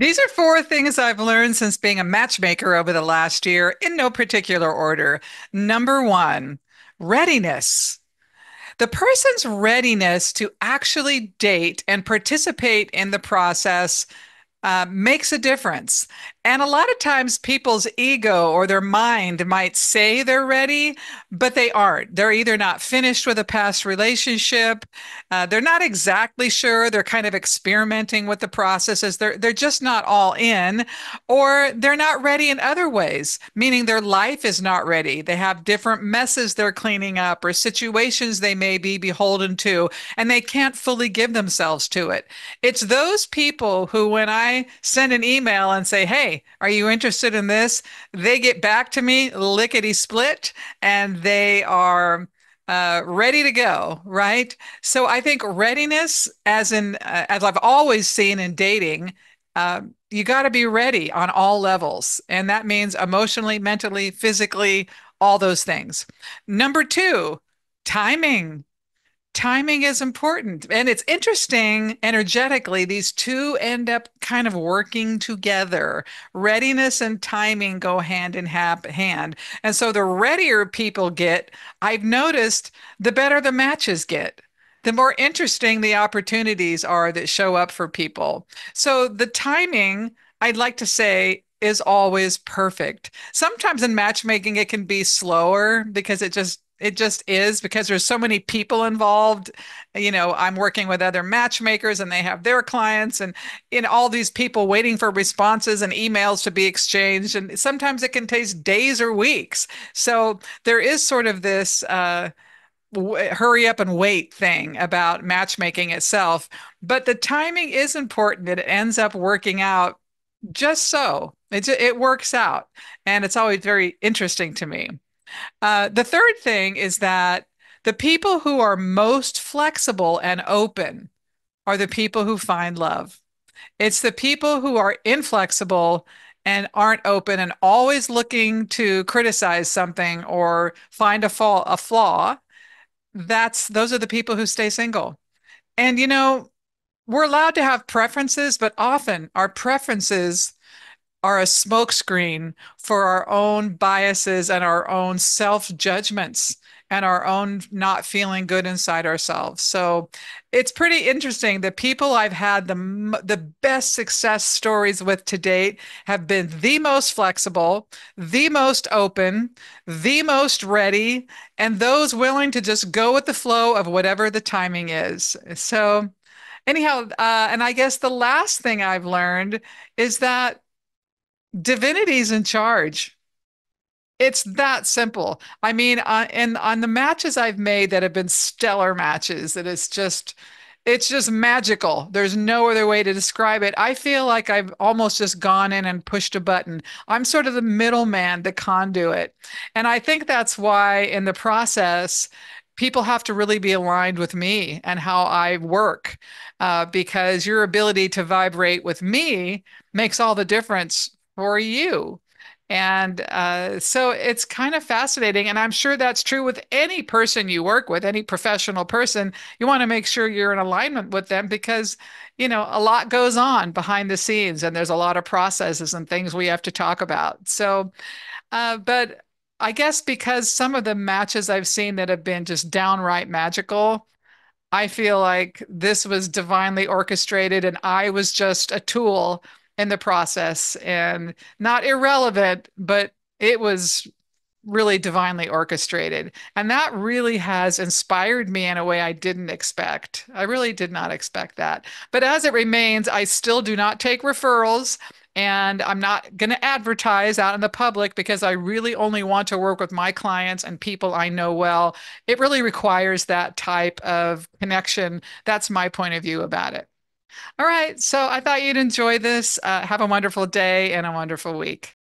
These are four things I've learned since being a matchmaker over the last year in no particular order. Number one, readiness. The person's readiness to actually date and participate in the process makes a difference. And a lot of times people's ego or their mind might say they're ready, but they aren't. They're either not finished with a past relationship, they're not exactly sure, they're kind of experimenting with the processes. They're just not all in, or they're not ready in other ways, meaning their life is not ready. They have different messes they're cleaning up or situations they may be beholden to, and they can't fully give themselves to it. It's those people who, when I send an email and say, "Hey, are you interested in this?" they get back to me lickety split and they are ready to go, right? So I think readiness, as I've always seen in dating, you got to be ready on all levels. And that means emotionally, mentally, physically, all those things. Number two, timing. Timing is important. And it's interesting, energetically, these two end up kind of working together. Readiness and timing go hand in hand. And so the readier people get, I've noticed, the better the matches get. The more interesting the opportunities are that show up for people. So the timing, I'd like to say, is always perfect. Sometimes in matchmaking, it can be slower because it just is because there's so many people involved. I'm working with other matchmakers and they have their clients and all these people waiting for responses and emails to be exchanged. And sometimes it can take days or weeks. So there is sort of this hurry up and wait thing about matchmaking itself. But the timing is important. It ends up working out just so. It works out. And it's always very interesting to me. The third thing is that the people who are most flexible and open are the people who find love. It's the people who are inflexible and aren't open and always looking to criticize something or find a flaw. Those are the people who stay single. And we're allowed to have preferences, but often our preferences are a smokescreen for our own biases and our own self-judgments and our own not feeling good inside ourselves. So it's pretty interesting. The people I've had the best success stories with to date have been the most flexible, the most open, the most ready, and those willing to just go with the flow of whatever the timing is. So anyhow, and I guess the last thing I've learned is that divinity's in charge. It's that simple. I mean, and on the matches I've made that have been stellar matches, that it's just magical. There's no other way to describe it. I feel like I've almost just gone in and pushed a button. I'm sort of the middleman, the conduit. And I think that's why in the process, people have to really be aligned with me and how I work, because your ability to vibrate with me makes all the difference for you. And so it's kind of fascinating. And I'm sure that's true with any person you work with, any professional person. You want to make sure you're in alignment with them because, a lot goes on behind the scenes and there's a lot of processes and things we have to talk about. So, but I guess because some of the matches I've seen that have been just downright magical, I feel like this was divinely orchestrated and I was just a tool in the process and not irrelevant, but it was really divinely orchestrated. And that really has inspired me in a way I didn't expect. I really did not expect that. But as it remains, I still do not take referrals. And I'm not going to advertise out in the public because I really only want to work with my clients and people I know well. It really requires that type of connection. That's my point of view about it. All right. So I thought you'd enjoy this. Have a wonderful day and a wonderful week.